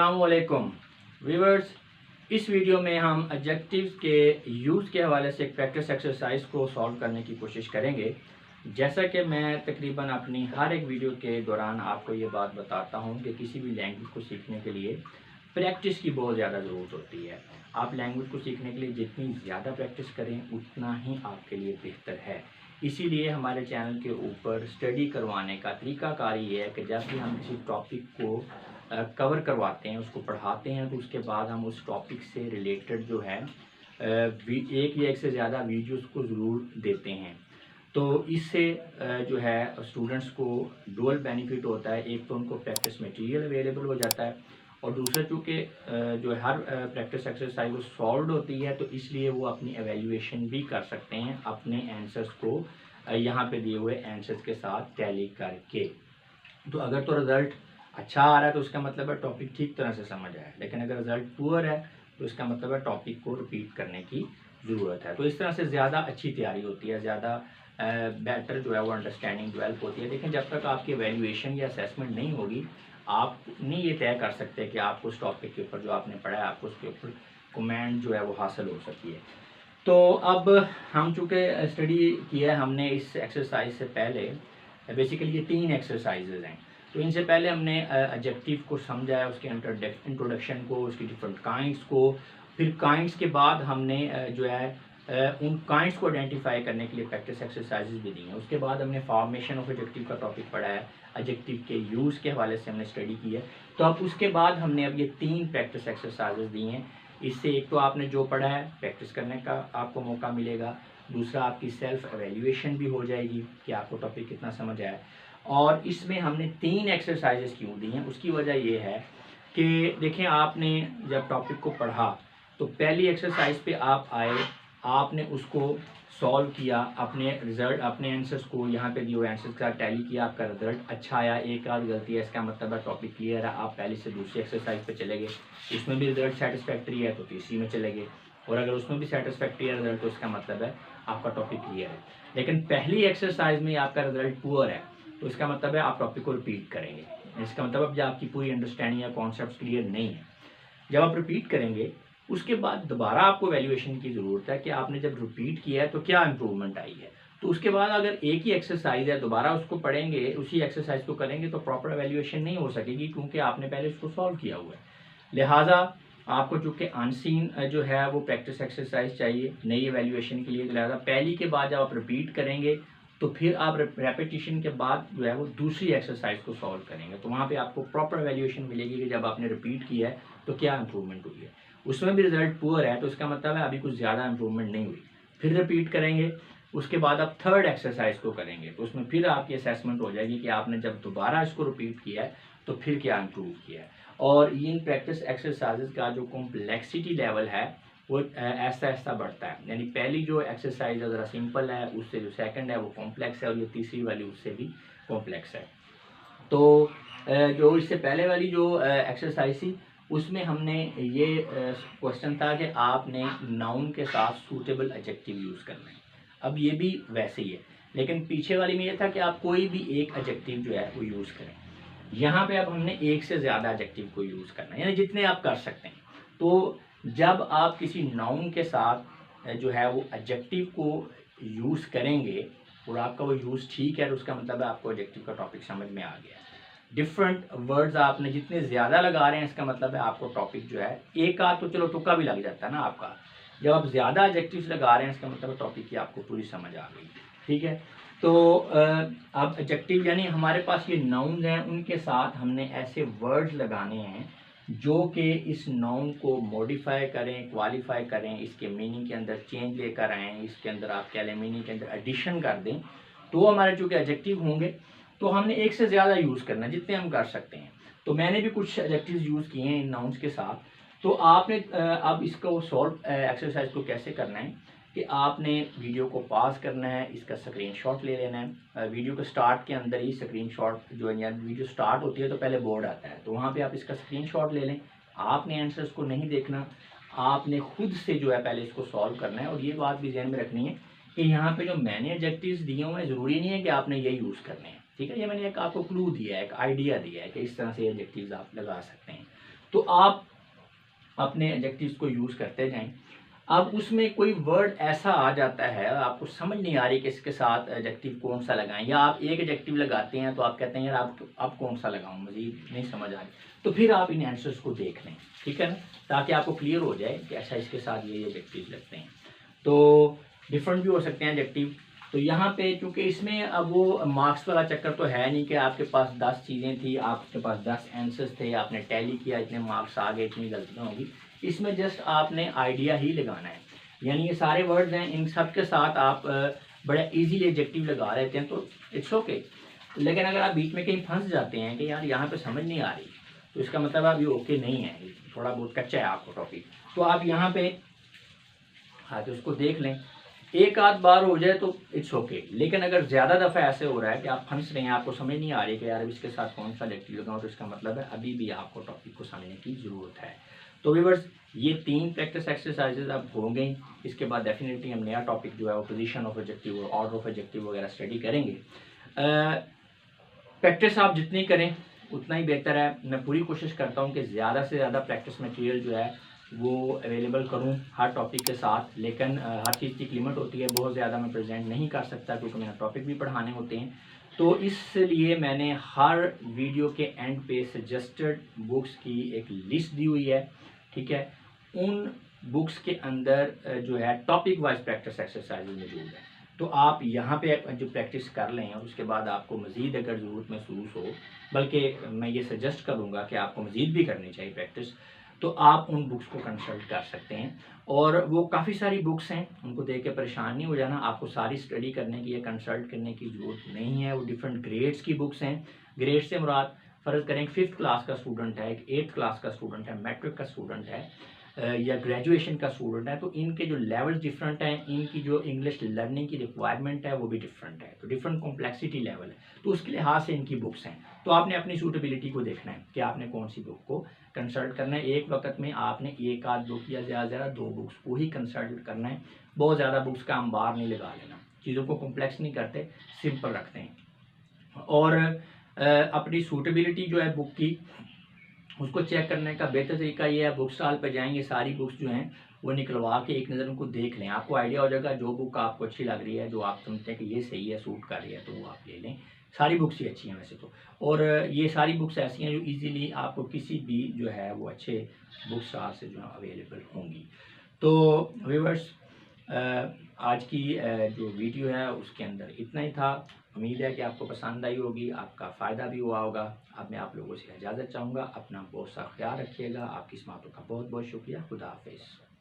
अस्सलामुअलैकुम व्यूअर्स। इस वीडियो में हम एडजेक्टिव्स के यूज़ के हवाले से एक प्रैक्टिस एक्सरसाइज को सॉल्व करने की कोशिश करेंगे। जैसा कि मैं तकरीबन अपनी हर एक वीडियो के दौरान आपको ये बात बताता हूँ कि किसी भी लैंग्वेज को सीखने के लिए प्रैक्टिस की बहुत ज़्यादा ज़रूरत होती है। आप लैंग्वेज को सीखने के लिए जितनी ज़्यादा प्रैक्टिस करें उतना ही आपके लिए बेहतर है। इसीलिए हमारे चैनल के ऊपर स्टडी करवाने का तरीकाकार ये है कि जब भी हम किसी टॉपिक को कवर करवाते हैं, उसको पढ़ाते हैं, तो उसके बाद हम उस टॉपिक से रिलेटेड जो है एक या एक से ज़्यादा वीडियोस को ज़रूर देते हैं। तो इससे जो है स्टूडेंट्स को डुअल बेनिफिट होता है। एक तो उनको प्रैक्टिस मटेरियल अवेलेबल हो जाता है और दूसरा चूँकि जो हर प्रैक्टिस एक्सरसाइज वो सॉल्व होती है, तो इसलिए वो अपनी एवेल्यूएशन भी कर सकते हैं अपने आंसर्स को यहाँ पे दिए हुए आंसर्स के साथ टैली करके। तो अगर तो रिज़ल्ट अच्छा आ रहा है तो उसका मतलब है टॉपिक ठीक तरह से समझ आया है, लेकिन अगर रिज़ल्ट पुअर है तो इसका मतलब है टॉपिक को रिपीट करने की ज़रूरत है। तो इस तरह से ज़्यादा अच्छी तैयारी होती है, ज़्यादा बेटर जो है वो अंडरस्टैंडिंग डेवलप होती है। लेकिन जब तक आपकी वैल्यूएशन या असेसमेंट नहीं होगी, आप नहीं ये तय कर सकते कि आपको उस टॉपिक के ऊपर जो आपने पढ़ा है आपको उसके ऊपर कमेंट जो है वो हासिल हो सकती है। तो अब हम चूँकि स्टडी किया है हमने इस एक्सरसाइज से पहले, बेसिकली ये 3 एक्सरसाइजेज हैं। तो इनसे पहले हमने एडजेक्टिव को समझा है, उसके इंट्रोडक्शन को, उसकी डिफरेंट काइंड्स को। फिर काइंड्स के बाद हमने जो है उन काइंड्स को आइडेंटिफाई करने के लिए प्रैक्टिस एक्सरसाइजेज भी दी हैं। उसके बाद हमने फॉर्मेशन ऑफ एडजेक्टिव का टॉपिक पढ़ा है, एडजेक्टिव के यूज़ के हवाले से हमने स्टडी की है। तो अब उसके बाद हमने अब ये 3 प्रैक्टिस एक्सरसाइजेज दी हैं। इससे एक तो आपने जो पढ़ा है प्रैक्टिस करने का आपको मौका मिलेगा, दूसरा आपकी सेल्फ एवेल्यूएशन भी हो जाएगी कि आपको टॉपिक कितना समझ आया। और इसमें हमने 3 एक्सरसाइजेस क्यों दी हैं, उसकी वजह ये है कि देखें, आपने जब टॉपिक को पढ़ा तो पहली एक्सरसाइज पे आप आए, आपने उसको सॉल्व किया, अपने रिजल्ट अपने आंसर्स को यहाँ पे दिए हुए आंसर्स का टैली किया, आपका रिजल्ट अच्छा आया, एक आध गलती है, इसका मतलब है टॉपिक क्लियर है। आप पहले से दूसरी एक्सरसाइज पे चले गए, उसमें भी रिजल्ट सेटिस्फैक्ट्री है तो तीसरी में चले गए, और अगर उसमें भी सेटिस्फैक्ट्री है रिजल्ट तो इसका मतलब है आपका टॉपिक क्लियर है। लेकिन पहली एक्सरसाइज में आपका रिजल्ट पुअर है तो इसका मतलब है आप टॉपिक को रिपीट करेंगे। इसका मतलब अब जब आपकी पूरी अंडरस्टैंडिंग या कॉन्सेप्ट क्लियर नहीं है, जब आप रिपीट करेंगे उसके बाद दोबारा आपको वैल्यूएशन की ज़रूरत है कि आपने जब रिपीट किया है तो क्या इंप्रूवमेंट आई है। तो उसके बाद अगर एक ही एक्सरसाइज है दोबारा उसको पढ़ेंगे, उसी एक्सरसाइज को करेंगे तो प्रॉपर वैल्यूएशन नहीं हो सकेगी, क्योंकि आपने पहले उसको सॉल्व किया हुआ है। लिहाजा आपको चूँकि अनसीन जो है वो प्रैक्टिस एक्सरसाइज चाहिए नई वैल्यूएशन के लिए, तो लिहाजा पहली के बाद जब आप रिपीट करेंगे तो फिर आप रेपिटेशन के बाद जो है वो दूसरी एक्सरसाइज को सॉल्व करेंगे, तो वहाँ पे आपको प्रॉपर वैल्यूएशन मिलेगी कि जब आपने रिपीट किया है तो क्या इंप्रूवमेंट हुई है। उसमें भी रिजल्ट पुअर है तो इसका मतलब है अभी कुछ ज़्यादा इंप्रूवमेंट नहीं हुई। फिर रिपीट करेंगे, उसके बाद आप थर्ड एक्सरसाइज को करेंगे तो उसमें फिर आपकी असेसमेंट हो जाएगी कि आपने जब दोबारा इसको रिपीट किया है तो फिर क्या इम्प्रूव किया है। और इन प्रैक्टिस एक्सरसाइजेज का जो कॉम्प्लेक्सिटी लेवल है वो ऐसा ऐसा बढ़ता है। यानी पहली जो एक्सरसाइज है ज़रा सिंपल है, उससे जो सेकंड है वो कॉम्प्लेक्स है, और ये तीसरी वाली उससे भी कॉम्प्लेक्स है। तो जो इससे पहले वाली जो एक्सरसाइज थी उसमें हमने ये क्वेश्चन था कि आपने नाउन के साथ सूटेबल एडजेक्टिव यूज़ करना है। अब ये भी वैसे ही है, लेकिन पीछे वाली में ये था कि आप कोई भी एक एडजेक्टिव जो है वो यूज़ करें। यहाँ पे अब हमने एक से ज़्यादा एडजेक्टिव को यूज़ करना है, यानी जितने आप कर सकते हैं। तो जब आप किसी नाउन के साथ जो है वो एडजेक्टिव को यूज़ करेंगे और आपका वो यूज़ ठीक है तो उसका मतलब है आपको एडजेक्टिव का टॉपिक समझ में आ गया है। डिफरेंट वर्ड्स आपने जितने ज़्यादा लगा रहे हैं इसका मतलब है आपको टॉपिक जो है, एक आध तो चलो तुक्का भी लग जाता है ना आपका, जब आप ज़्यादा एडजेक्टिव्स लगा रहे हैं इसका मतलब टॉपिक की आपको पूरी समझ आ गई। ठीक है, तो अब एडजेक्टिव यानी हमारे पास ये नाउन्स हैं, उनके साथ हमने ऐसे वर्ड्स लगाने हैं जो कि इस नाउन को मॉडिफाई करें, क्वालिफाई करें, इसके मीनिंग के अंदर चेंज लेकर आएँ, इसके अंदर आप कह लें मीनिंग के अंदर एडिशन कर दें, तो हमारे चूँकि एडजेक्टिव होंगे तो हमने एक से ज़्यादा यूज़ करना है जितने हम कर सकते हैं। तो मैंने भी कुछ एडजेक्टिव्स यूज़ किए हैं इन नाउन्स के साथ। तो आपने अब इसको सॉल्व एक्सरसाइज को कैसे करना है कि आपने वीडियो को पॉज करना है, इसका स्क्रीनशॉट ले लेना है। वीडियो के स्टार्ट के अंदर ही स्क्रीनशॉट जो है, यानी वीडियो स्टार्ट होती है तो पहले बोर्ड आता है, तो वहाँ पे आप इसका स्क्रीनशॉट ले लें। आपने आंसर्स को नहीं देखना, आपने खुद से जो है पहले इसको सॉल्व करना है। और ये बात भी ध्यान में रखनी है कि यहाँ पे जो मैंने एडजेक्टिव्स दिए हुए हैं ज़रूरी नहीं है कि आपने ये यूज़ करने हैं। ठीक है, ये मैंने एक आपको क्लू दिया है, एक आइडिया दिया है कि इस तरह से एडजेक्टिव्स आप लगा सकते हैं। तो आप अपने एडजेक्टिव्स को यूज़ करते जाएं। अब उसमें कोई वर्ड ऐसा आ जाता है, आपको समझ नहीं आ रही कि इसके साथ एडजेक्टिव कौन सा लगाएं, या आप एक एडजेक्टिव लगाते हैं तो आप कहते हैं यार आप कौन सा लगाऊं, मज़ीद नहीं समझ आ रही, तो फिर आप इन आंसर्स को देख लें, ठीक है ना, ताकि आपको क्लियर हो जाए कि अच्छा इसके साथ ये एडजेक्टिव लगते हैं। तो डिफरेंट भी हो सकते हैं एडजेक्टिव। तो यहाँ पे चूँकि इसमें अब वो मार्क्स वाला चक्कर तो है नहीं कि आपके पास 10 चीज़ें थी, आपके पास 10 आंसर्स थे, आपने टैली किया, इतने मार्क्स आ गए, इतनी गलतियाँ होगी। इसमें जस्ट आपने आइडिया ही लगाना है, यानी ये सारे वर्ड्स हैं, इन सब के साथ आप बड़ा इजीली एडजेक्टिव लगा लेते हैं तो इट्स ओके। लेकिन अगर आप बीच में कहीं फंस जाते हैं कि यार यहाँ पे समझ नहीं आ रही, तो इसका मतलब आप ये ओके नहीं है, थोड़ा बहुत कच्चा है आपको टॉपिक, तो आप यहाँ पे हाँ तो उसको देख लें, एक आध बार हो जाए तो इट्स ओके। लेकिन अगर ज़्यादा दफ़ा ऐसे हो रहा है कि आप फंस रहे हैं, आपको समझ नहीं आ रही कि यार अब इसके साथ कौन सा एडजेक्टिव लगाऊं, तो इसका मतलब है अभी भी आपको टॉपिक को समझने की ज़रूरत है। तो व्यूअर्स, ये 3 प्रैक्टिस एक्सरसाइजेज अब हो गई। इसके बाद डेफिनेटली हम नया टॉपिक जो है वो पोजीशन ऑफ एडजेक्टिव और ऑर्डर ऑफ एडजेक्टिव वगैरह स्टडी करेंगे। प्रैक्टिस आप जितनी करें उतना ही बेहतर है। मैं पूरी कोशिश करता हूँ कि ज़्यादा से ज़्यादा प्रैक्टिस मटेरियल जो है वो अवेलेबल करूँ हर टॉपिक के साथ, लेकिन हर चीज़ की एक लिमिट होती है, बहुत ज़्यादा मैं प्रेजेंट नहीं कर सकता क्योंकि मेरा टॉपिक भी पढ़ाने होते हैं। तो इसलिए मैंने हर वीडियो के एंड पे सजेस्टेड बुक्स की एक लिस्ट दी हुई है, ठीक है। उन बुक्स के अंदर जो है टॉपिक वाइज प्रैक्टिस एक्सरसाइज मौजूद है, तो आप यहाँ पे जो प्रैक्टिस कर लें और उसके बाद आपको मज़ीद अगर ज़रूरत महसूस हो, बल्कि मैं ये सजेस्ट करूँगा कि आपको मज़ीद भी करनी चाहिए प्रैक्टिस, तो आप उन बुक्स को कंसल्ट कर सकते हैं। और वो काफ़ी सारी बुक्स हैं, उनको देख के परेशान नहीं हो जाना, आपको सारी स्टडी करने की या कंसल्ट करने की ज़रूरत नहीं है। वो डिफरेंट ग्रेड्स की बुक्स हैं। ग्रेड से मुराद फ़र्ज़ करें 5th क्लास का स्टूडेंट है, एक 8th क्लास का स्टूडेंट है, मैट्रिक का स्टूडेंट है या ग्रेजुएशन का स्टूडेंट है, तो इनके जो लेवल्स डिफरेंट हैं, इनकी जो इंग्लिश लर्निंग की रिक्वायरमेंट है वो भी डिफरेंट है, तो डिफरेंट कॉम्प्लेक्सिटी लेवल है, तो उसके लिहाज से इनकी बुक्स हैं। तो आपने अपनी सूटेबिलिटी को देखना है कि आपने कौन सी बुक को कंसल्ट करना है। एक वक्त में आपने एक आध बुक या ज़्यादा से ज़्यादा 2 बुक्स को ही कंसल्ट करना है। बहुत ज़्यादा बुक्स का अंबार नहीं लगा लेना, चीज़ों को कॉम्प्लेक्स नहीं करते, सिंपल रखते हैं। और अपनी सूटेबिलिटी जो है बुक की, उसको चेक करने का बेहतर तरीका ये है, बुक स्टॉल पे जाएंगे, सारी बुक्स जो हैं वो निकलवा के एक नज़र उनको देख लें, आपको आइडिया हो जाएगा जो बुक आपको अच्छी लग रही है, जो आप समझते हैं कि ये सही है, सूट कर रही है, तो वो आप ले लें। सारी बुक्स ही अच्छी हैं वैसे तो, और ये सारी बुक्स ऐसी हैं जो इजीली आपको किसी भी जो है वो अच्छे बुक स्टॉल से जो है अवेलेबल होंगी। तो व्यूअर्स, आज की जो वीडियो है उसके अंदर इतना ही था। उम्मीद है कि आपको पसंद आई होगी, आपका फ़ायदा भी हुआ होगा। अब मैं आप लोगों से इजाज़त चाहूँगा, अपना बहुत सा ख्याल रखिएगा। आपकी इस बातों का बहुत बहुत शुक्रिया। खुदा हाफिज़।